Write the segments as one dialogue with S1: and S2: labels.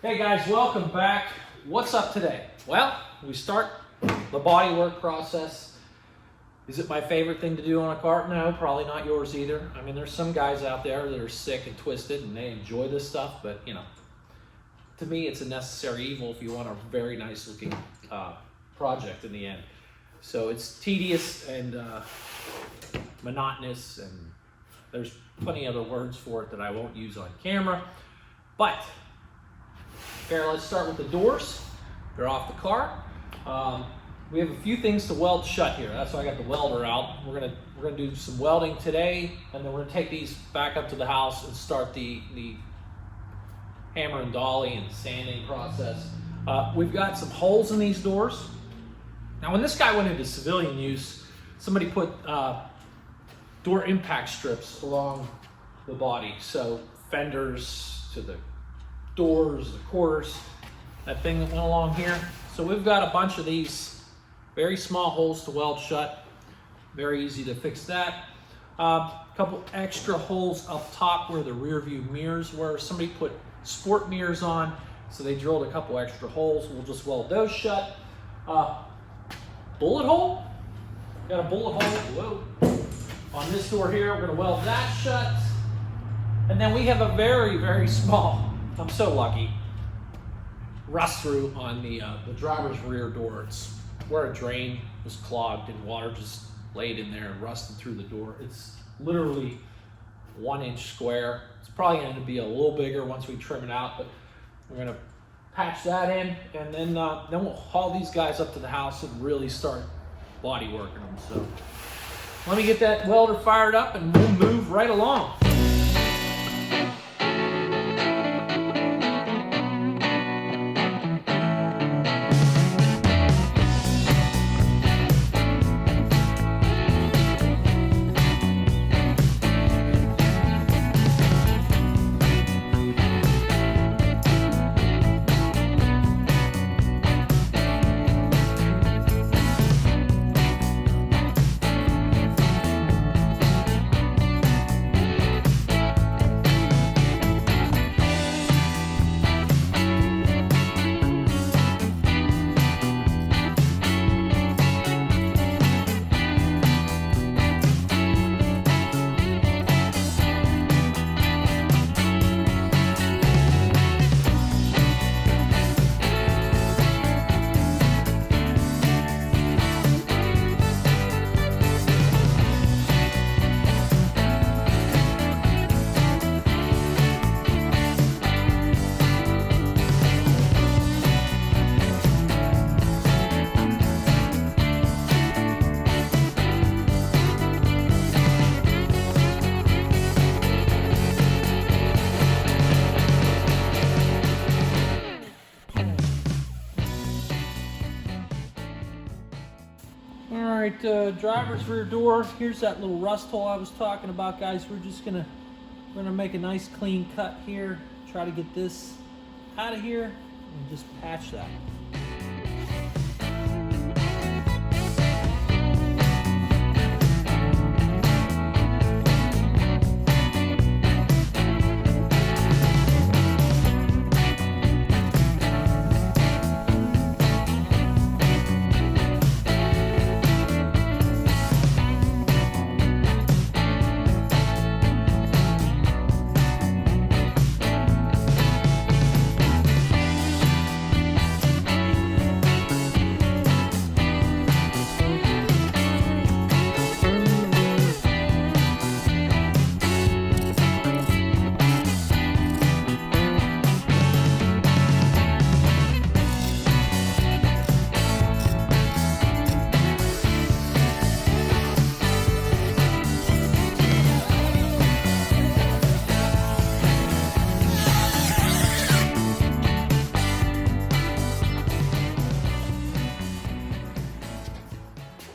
S1: Hey guys, welcome back. What's up today? Well, we start the bodywork process. Is it my favorite thing to do on a car? No, probably not yours either. I mean, there's some guys out there that are sick and twisted and they enjoy this stuff, but you know, to me it's a necessary evil if you want a very nice looking project in the end. So it's tedious and monotonous, and there's plenty of other words for it that I won't use on camera. But here, let's start with the doors. They're off the car. We have a few things to weld shut here. That's why I got the welder out. We're gonna do some welding today, and then we're gonna take these back up to the house and start the hammer and dolly and sanding process. We've got some holes in these doors. Now, when this guy went into civilian use, somebody put door impact strips along the body. So fenders to the doors, the quarters, that thing that went along here. So we've got a bunch of these very small holes to weld shut. Very easy to fix that. A couple extra holes up top where the rear view mirrors were. Somebody put sport mirrors on, so they drilled a couple extra holes. We'll just weld those shut. Bullet hole. Got a bullet hole. Whoa. On this door here, we're gonna weld that shut. And then we have a very, very small, I'm so lucky, rust through on the driver's rear door. It's where a drain was clogged and water just laid in there and rusted through the door. It's literally 1 inch square. It's probably going to be a little bigger once we trim it out, but we're going to patch that in, and then we'll haul these guys up to the house and really start body working them. So let me get that welder fired up and we'll move right along. Driver's rear door. Here's that little rust hole I was talking about, guys. We're gonna make a nice clean cut here. Try to get this out of here and just patch that.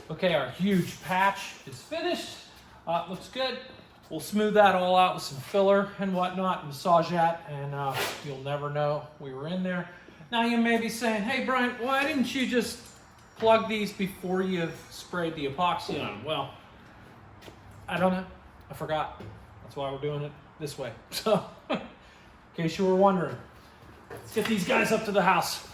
S1: Okay, our huge patch is finished. Looks good. We'll smooth that all out with some filler and whatnot, massage that, and you'll never know we were in there. Now you may be saying, hey Brian, why didn't you just plug these before you sprayed the epoxy on them? Well, I don't know. I forgot. That's why we're doing it this way. So, in case you were wondering. Let's get these guys up to the house.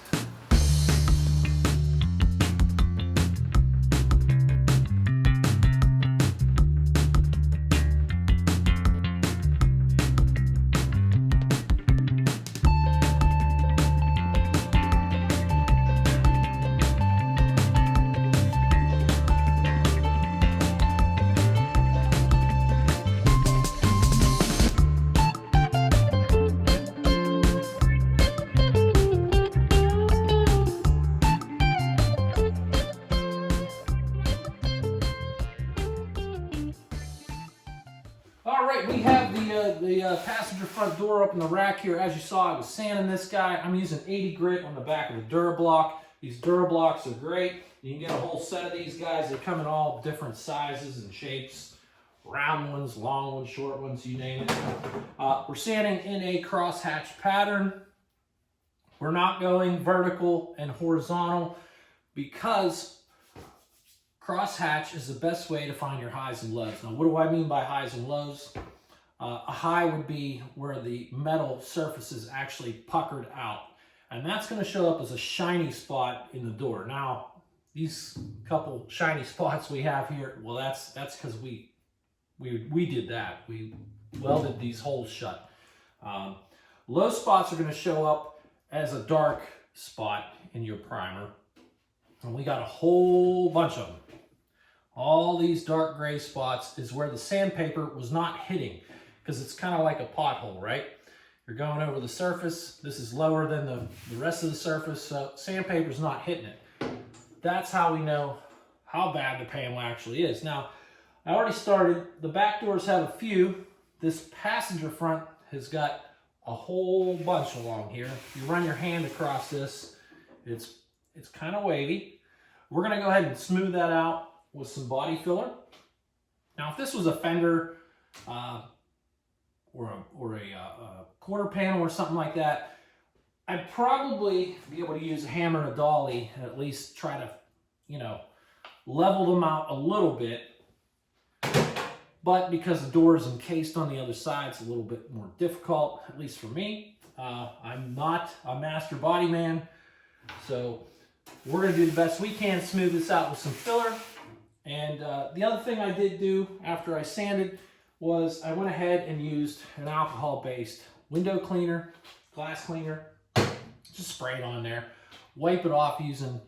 S1: All right, we have the passenger front door up in the rack here. As you saw, I was sanding this guy. I'm using 80 grit on the back of the Durablock. These Durablocks are great. You can get a whole set of these guys. They come in all different sizes and shapes. Round ones, long ones, short ones, you name it. We're sanding in a crosshatch pattern. We're not going vertical and horizontal because crosshatch is the best way to find your highs and lows. Now, what do I mean by highs and lows? A high would be where the metal surface is actually puckered out. And that's going to show up as a shiny spot in the door. Now, these couple shiny spots we have here, well, that's because we did that. We welded these holes shut. Low spots are going to show up as a dark spot in your primer. And we got a whole bunch of them. All these dark gray spots is where the sandpaper was not hitting, because it's kind of like a pothole, right? You're going over the surface. This is lower than the rest of the surface, so sandpaper's not hitting it. That's how we know how bad the panel actually is. Now, I already started. The back doors have a few. This passenger front has got a whole bunch along here. If you run your hand across this, it's kind of wavy. We're going to go ahead and smooth that out with some body filler. Now, if this was a fender or a quarter panel or something like that, I'd probably be able to use a hammer and a dolly and at least try to, level them out a little bit. But because the door is encased on the other side, it's a little bit more difficult, at least for me. I'm not a master body man, so we're going to do the best we can, smooth this out with some filler. And the other thing I did do after I sanded was I went ahead and used an alcohol-based window cleaner, glass cleaner. Just spray it on there. Wipe it off using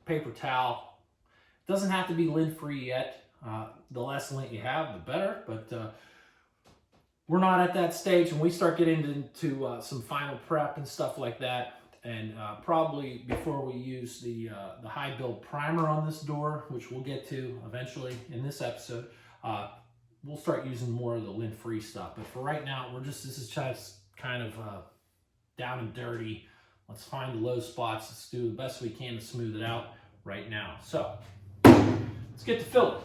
S1: paper towel. It doesn't have to be lint-free yet. The less lint you have, the better. But we're not at that stage. When we start getting into some final prep and stuff like that, and probably before we use the high build primer on this door, which we'll get to eventually in this episode, we'll start using more of the lint-free stuff. But for right now, this is just kind of down and dirty. Let's find the low spots. Let's do the best we can to smooth it out right now. So let's get to filling.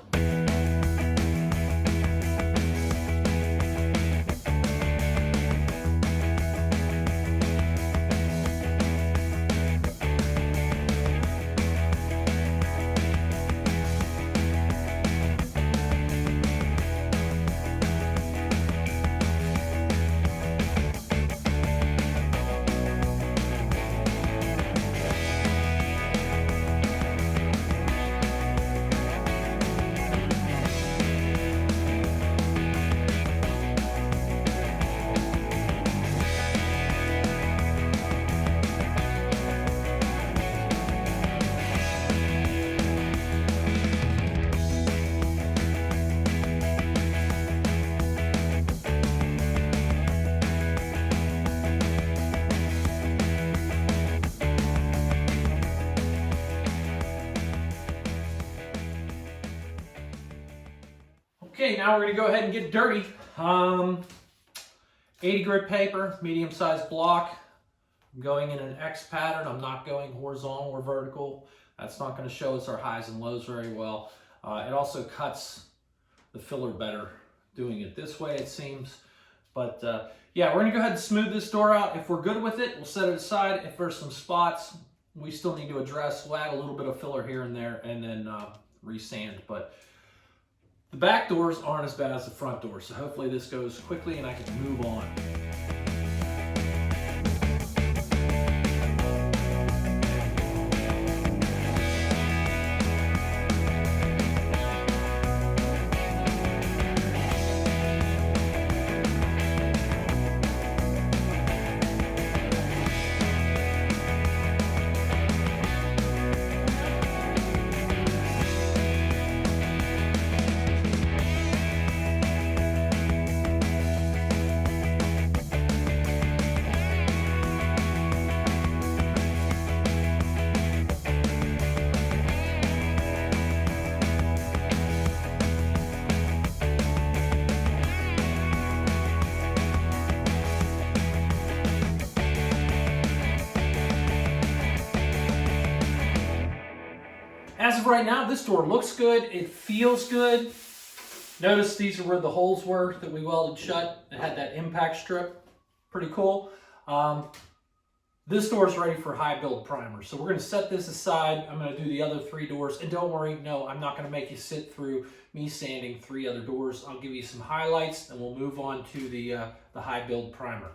S1: Okay, now we're going to go ahead and get dirty. 80 grit paper, medium-sized block. I'm going in an X pattern. I'm not going horizontal or vertical. That's not going to show us our highs and lows very well. It also cuts the filler better doing it this way, it seems. But yeah, we're going to go ahead and smooth this door out. If we're good with it, we'll set it aside. If there's some spots we still need to address, we'll add a little bit of filler here and there and then resand. But the back doors aren't as bad as the front doors, so hopefully this goes quickly and I can move on. as of right now, this door looks good. It feels good. Notice these are where the holes were that we welded shut. It had that impact strip. Pretty cool. This door is ready for high build primer. So we're going to set this aside. I'm going to do the other 3 doors. And don't worry, no, I'm not going to make you sit through me sanding 3 other doors. I'll give you some highlights and we'll move on to the high build primer.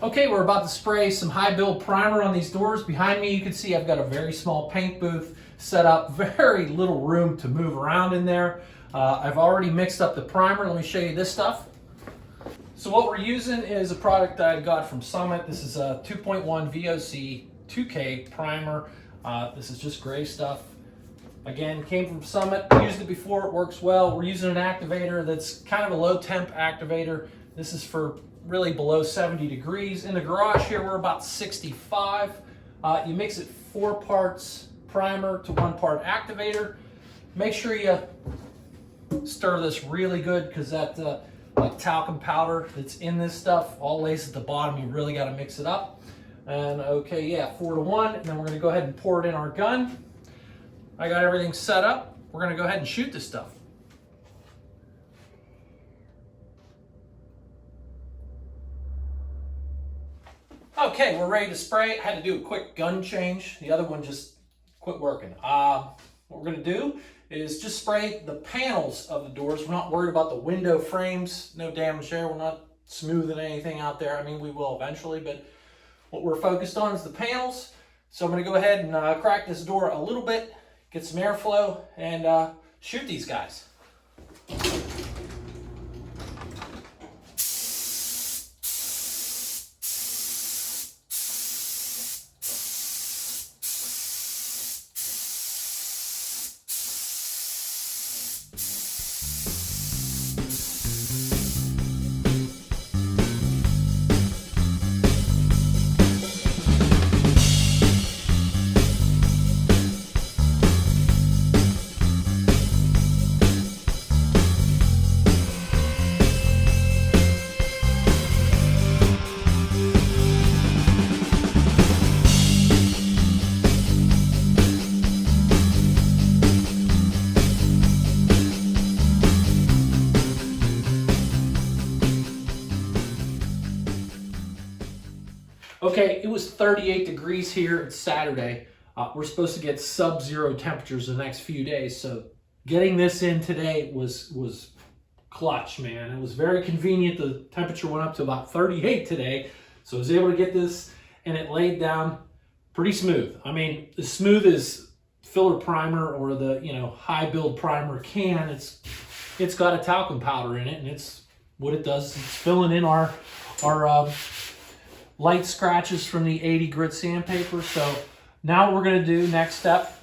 S1: Okay, we're about to spray some high build primer on these doors. Behind me, you can see I've got a very small paint booth set up, very little room to move around in there. I've already mixed up the primer. Let me show you this stuff. So what we're using is a product that I got from Summit. This is a 2.1 VOC 2K primer. This is just gray stuff. Again, came from Summit. Used it before, it works well. We're using an activator that's kind of a low temp activator. This is for really below 70 degrees. In the garage here, we're about 65. You mix it 4 parts primer to 1 part activator. Make sure you stir this really good because that like talcum powder that's in this stuff all lays at the bottom. You really got to mix it up. And okay, yeah, 4 to 1. And then we're going to go ahead and pour it in our gun. I got everything set up. We're going to go ahead and shoot this stuff. Okay, we're ready to spray. I had to do a quick gun change. The other one just quit working. What we're gonna do is just spray the panels of the doors. We're not worried about the window frames. No damage there. We're not smoothing anything out there. I mean, we will eventually, but what we're focused on is the panels. So I'm gonna go ahead and crack this door a little bit, get some airflow, and shoot these guys. Okay, it was 38 degrees here. It's Saturday. We're supposed to get sub-zero temperatures the next few days, so getting this in today was clutch, man. It was very convenient. The temperature went up to about 38 today, so I was able to get this, and it laid down pretty smooth. I mean, as smooth as filler primer or the high build primer can. It's got a talcum powder in it, and it's what it does. It's filling in our light scratches from the 80 grit sandpaper. So now what we're going to do, next step,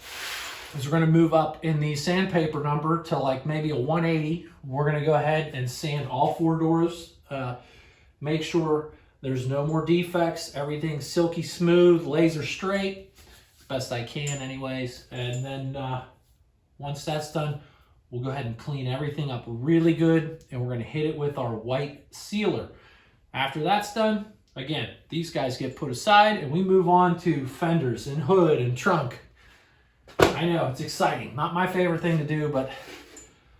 S1: is we're going to move up in the sandpaper number to like maybe a 180. We're going to go ahead and sand all 4 doors. Make sure there's no more defects. Everything's silky smooth, laser straight, as best I can anyways. And then once that's done, we'll go ahead and clean everything up really good, and we're going to hit it with our white sealer. After that's done, again, these guys get put aside and we move on to fenders and hood and trunk. I know, it's exciting. Not my favorite thing to do, but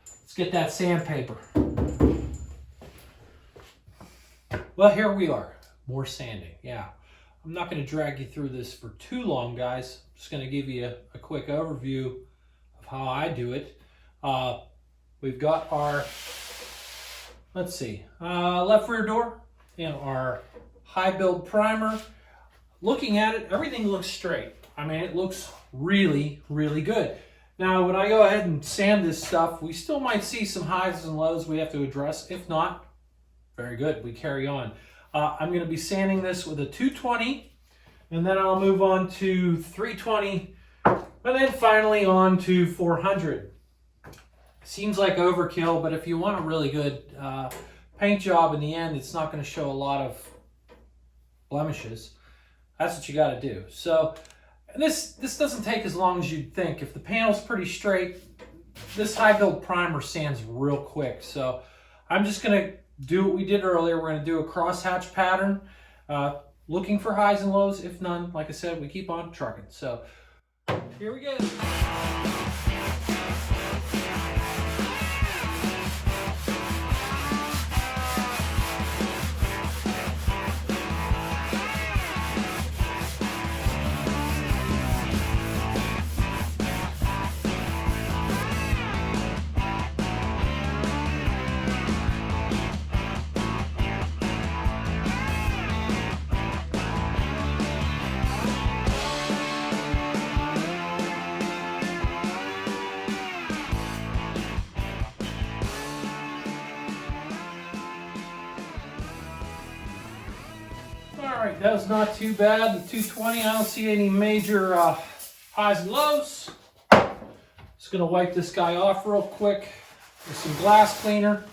S1: let's get that sandpaper. Well, here we are. More sanding, yeah. I'm not going to drag you through this for too long, guys. I'm just going to give you a quick overview of how I do it. We've got our, let's see, left rear door and our high build primer. Looking at it, everything looks straight. I mean, it looks really, really good. Now, when I go ahead and sand this stuff, we still might see some highs and lows we have to address. If not, very good, we carry on. I'm going to be sanding this with a 220, and then I'll move on to 320, and then finally on to 400. Seems like overkill, but if you want a really good paint job in the end, it's not going to show a lot of blemishes. That's what you got to do. So this doesn't take as long as you'd think. If the panel's pretty straight, This high build primer sands real quick, so I'm just gonna do what we did earlier. We're gonna do a crosshatch pattern, looking for highs and lows. If none, like I said, we keep on trucking. So here we go. All right, that was not too bad. The 220, I don't see any major highs and lows. Just gonna wipe this guy off real quick with some glass cleaner.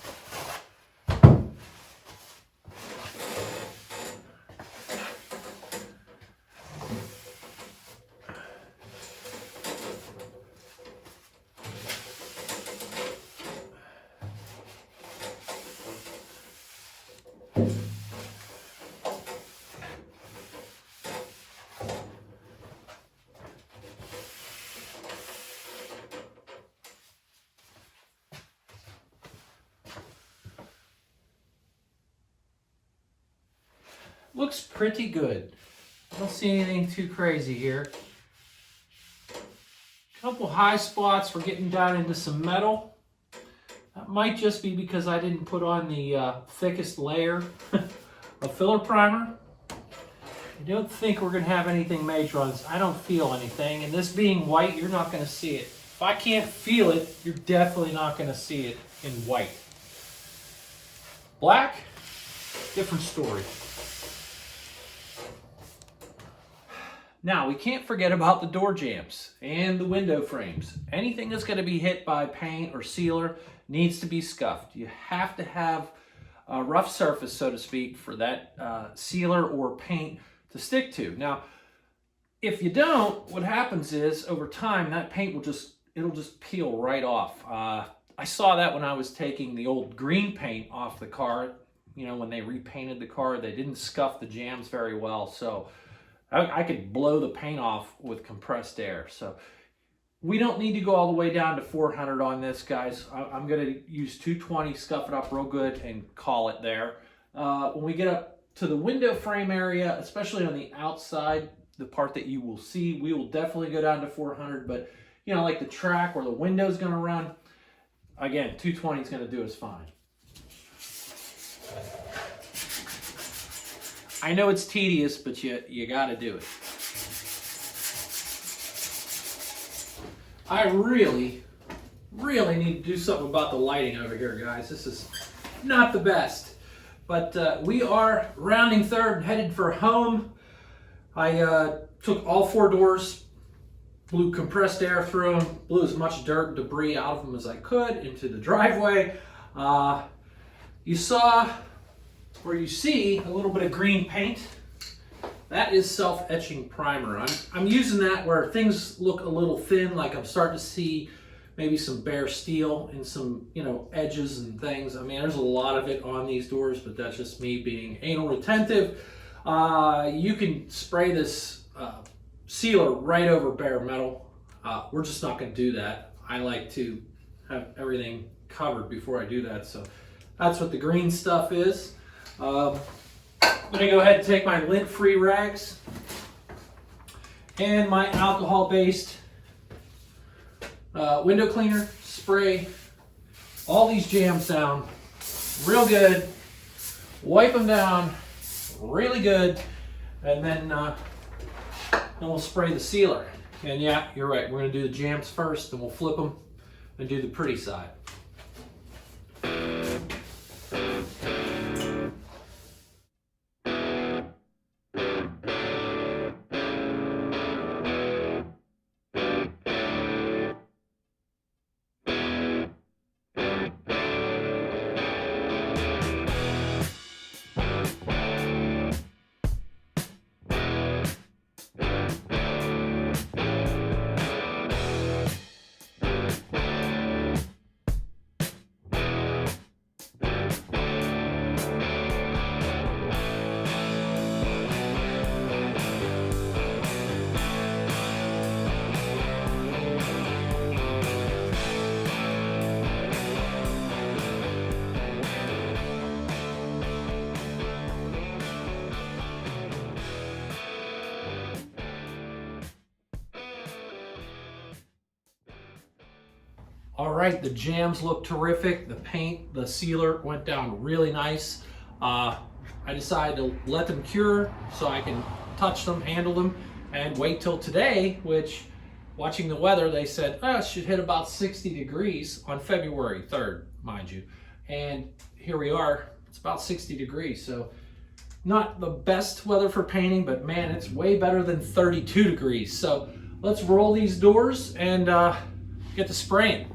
S1: Looks pretty good. I don't see anything too crazy here. Couple high spots. We're getting down into some metal. That might just be because I didn't put on the thickest layer of filler primer. I don't think we're going to have anything major on this. I don't feel anything. And this being white, you're not going to see it. If I can't feel it, you're definitely not going to see it in white. Black, different story. Now, we can't forget about the door jambs and the window frames. Anything that's going to be hit by paint or sealer needs to be scuffed. You have to have a rough surface, so to speak, for that sealer or paint to stick to. Now, if you don't, what happens is over time that paint will just peel right off. I saw that when I was taking the old green paint off the car. You know, when they repainted the car, they didn't scuff the jambs very well, so I could blow the paint off with compressed air. So we don't need to go all the way down to 400 on this, guys. I'm going to use 220, scuff it up real good, and call it there. When we get up to the window frame area, especially on the outside, the part that you will see, we will definitely go down to 400. But, you know, like the track where the window's going to run, again, 220 is going to do us fine. I know it's tedious, but you got to do it. I really need to do something about the lighting over here, guys. This is not the best. But we are rounding third and headed for home. I took all 4 doors, blew compressed air through them, blew as much dirt and debris out of them as I could into the driveway. You saw, or you see, a little bit of green paint. That is self-etching primer. I'm using that where things look a little thin, like I'm starting to see maybe some bare steel and some, you know, edges and things. I mean, there's a lot of it on these doors, but that's just me being anal retentive. You can spray this sealer right over bare metal. We're just not going to do that. I like to have everything covered before I do that. So that's what the green stuff is. I'm going to go ahead and take my lint-free rags and my alcohol-based window cleaner, spray all these jams down real good, wipe them down really good, and then we'll spray the sealer. And yeah, you're right, we're going to do the jams first, then we'll flip them and do the pretty side. All right, the jambs look terrific. The paint, the sealer went down really nice. I decided to let them cure so I can touch them, handle them, and wait till today, which, watching the weather, they said, it should hit about 60 degrees on February 3rd, mind you. And here we are, it's about 60 degrees. So not the best weather for painting, but man, it's way better than 32 degrees. So let's roll these doors and get to spraying.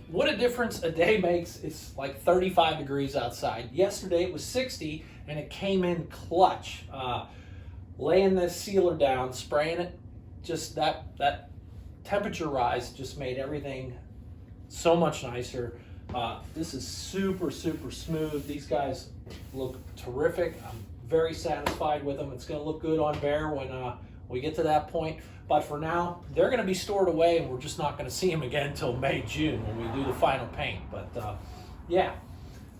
S1: What a difference a day makes. It's like 35 degrees outside. Yesterday it was 60 and it came in clutch. Laying this sealer down, spraying it, just that temperature rise just made everything so much nicer. This is super smooth. These guys look terrific. I'm very satisfied with them. It's going to look good on Bear when we get to that point. But for now, they're going to be stored away, and we're just not going to see them again until May, June when we do the final paint. But yeah.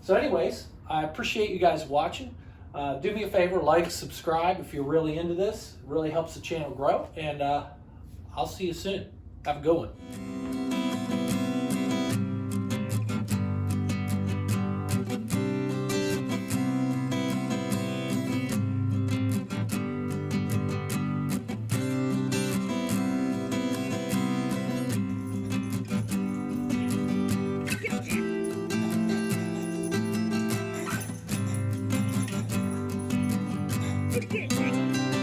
S1: So anyways, I appreciate you guys watching. Do me a favor, like, subscribe if you're really into this. It really helps the channel grow. And I'll see you soon. Have a good one.
S2: Get